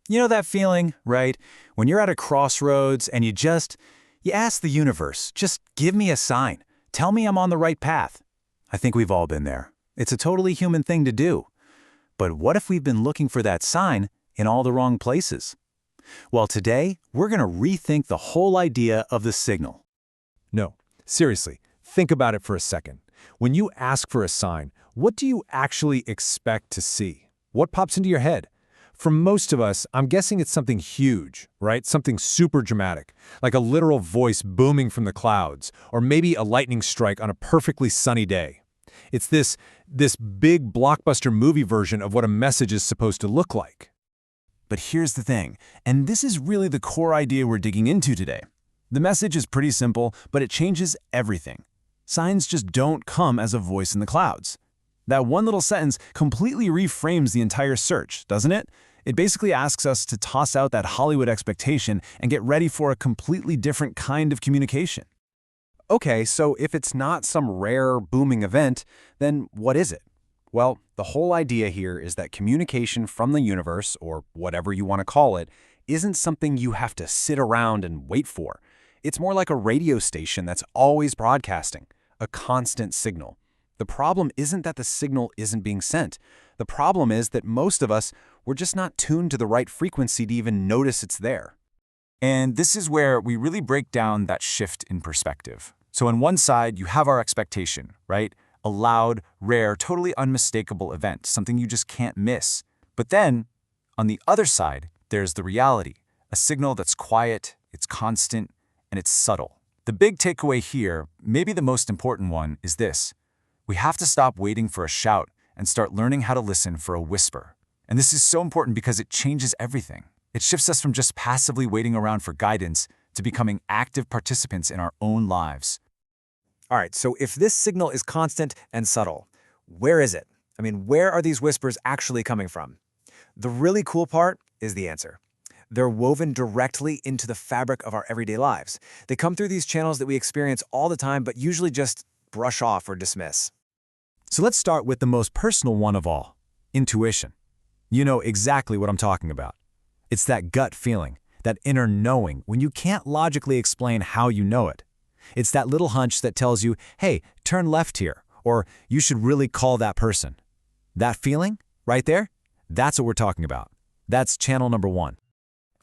You know that feeling, right? When you're at a crossroads and you ask the universe, just give me a sign. Tell me I'm on the right path. I think we've all been there. It's a totally human thing to do. But what if we've been looking for that sign in all the wrong places? Well, today, we're going to rethink the whole idea of the signal. No, seriously, think about it for a second. When you ask for a sign, what do you actually expect to see? What pops into your head? For most of us, I'm guessing it's something huge, right? Something super dramatic, like a literal voice booming from the clouds, or maybe a lightning strike on a perfectly sunny day. It's this big blockbuster movie version of what a message is supposed to look like. But here's the thing, and this is really the core idea we're digging into today. The message is pretty simple, but it changes everything. Signs just don't come as a voice in the clouds. That one little sentence completely reframes the entire search, doesn't it? It basically asks us to toss out that Hollywood expectation and get ready for a completely different kind of communication. Okay, so if it's not some rare, booming event, then what is it? Well, the whole idea here is that communication from the universe, or whatever you want to call it, isn't something you have to sit around and wait for. It's more like a radio station that's always broadcasting, a constant signal. The problem isn't that the signal isn't being sent. The problem is that most of us, we're just not tuned to the right frequency to even notice it's there. And this is where we really break down that shift in perspective. So on one side, you have our expectation, right? A loud, rare, totally unmistakable event, something you just can't miss. But then, on the other side, there's the reality, a signal that's quiet, it's constant, and it's subtle. The big takeaway here, maybe the most important one, is this. We have to stop waiting for a shout and start learning how to listen for a whisper. And this is so important because it changes everything. It shifts us from just passively waiting around for guidance to becoming active participants in our own lives. All right, so if this signal is constant and subtle, where is it? I mean, where are these whispers actually coming from? The really cool part is the answer. They're woven directly into the fabric of our everyday lives. They come through these channels that we experience all the time, but usually just brush off or dismiss. So let's start with the most personal one of all, intuition. You know exactly what I'm talking about. It's that gut feeling, that inner knowing when you can't logically explain how you know it. It's that little hunch that tells you, hey, turn left here, or you should really call that person. That feeling, right there, that's what we're talking about. That's channel number one.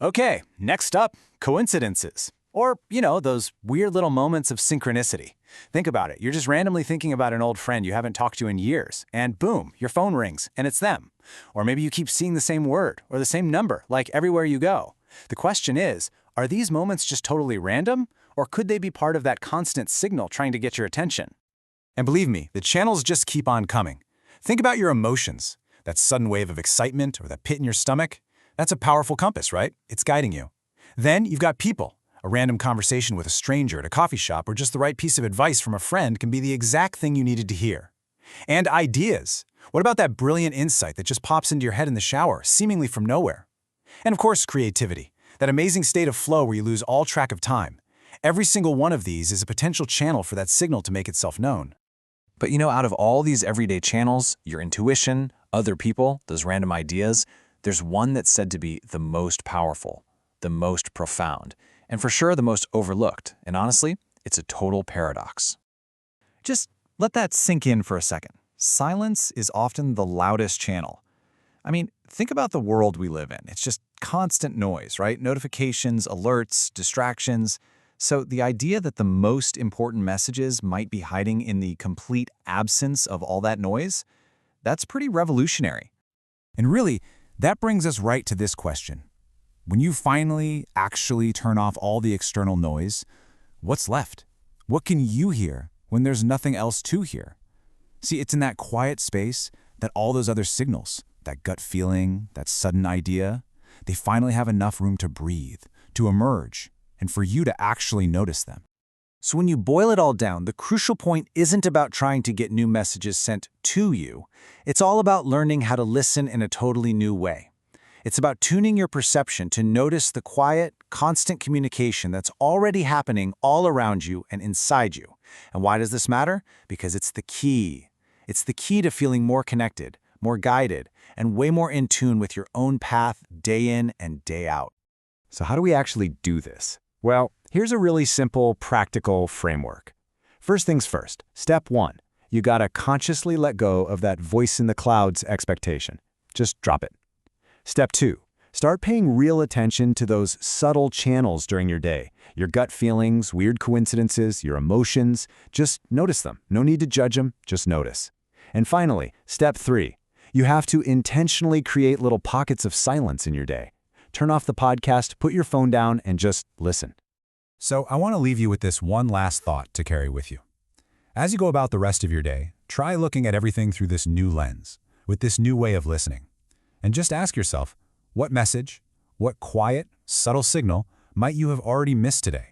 Okay, next up, coincidences. Or, those weird little moments of synchronicity. Think about it. You're just randomly thinking about an old friend you haven't talked to in years, and boom, your phone rings, and it's them. Or maybe you keep seeing the same word or the same number, like everywhere you go. The question is, are these moments just totally random, or could they be part of that constant signal trying to get your attention? And believe me, the channels just keep on coming. Think about your emotions, that sudden wave of excitement or that pit in your stomach. That's a powerful compass, right? It's guiding you. Then you've got people. A random conversation with a stranger at a coffee shop or just the right piece of advice from a friend can be the exact thing you needed to hear. And ideas. What about that brilliant insight that just pops into your head in the shower, seemingly from nowhere? And of course, creativity. That amazing state of flow where you lose all track of time. Every single one of these is a potential channel for that signal to make itself known. But out of all these everyday channels, your intuition, other people, those random ideas, there's one that's said to be the most powerful, the most profound, and for sure the most overlooked. And honestly, it's a total paradox. Just let that sink in for a second. Silence is often the loudest channel. I mean, think about the world we live in. It's just constant noise, right? Notifications, alerts, distractions. So the idea that the most important messages might be hiding in the complete absence of all that noise, that's pretty revolutionary. And really, that brings us right to this question. When you finally actually turn off all the external noise, what's left? What can you hear when there's nothing else to hear? See, it's in that quiet space that all those other signals, that gut feeling, that sudden idea, they finally have enough room to breathe, to emerge, and for you to actually notice them. So when you boil it all down, the crucial point isn't about trying to get new messages sent to you. It's all about learning how to listen in a totally new way. It's about tuning your perception to notice the quiet, constant communication that's already happening all around you and inside you. And why does this matter? Because it's the key. It's the key to feeling more connected, more guided, and way more in tune with your own path day in and day out. So how do we actually do this? Well, here's a really simple, practical framework. First things first, step 1. You gotta consciously let go of that voice in the clouds expectation. Just drop it. Step 2. Start paying real attention to those subtle channels during your day. Your gut feelings, weird coincidences, your emotions. Just notice them. No need to judge them, just notice. And finally, step 3. You have to intentionally create little pockets of silence in your day. Turn off the podcast, put your phone down, and just listen. So I want to leave you with this one last thought to carry with you. As you go about the rest of your day, try looking at everything through this new lens, with this new way of listening. And just ask yourself, what message, what quiet, subtle signal might you have already missed today?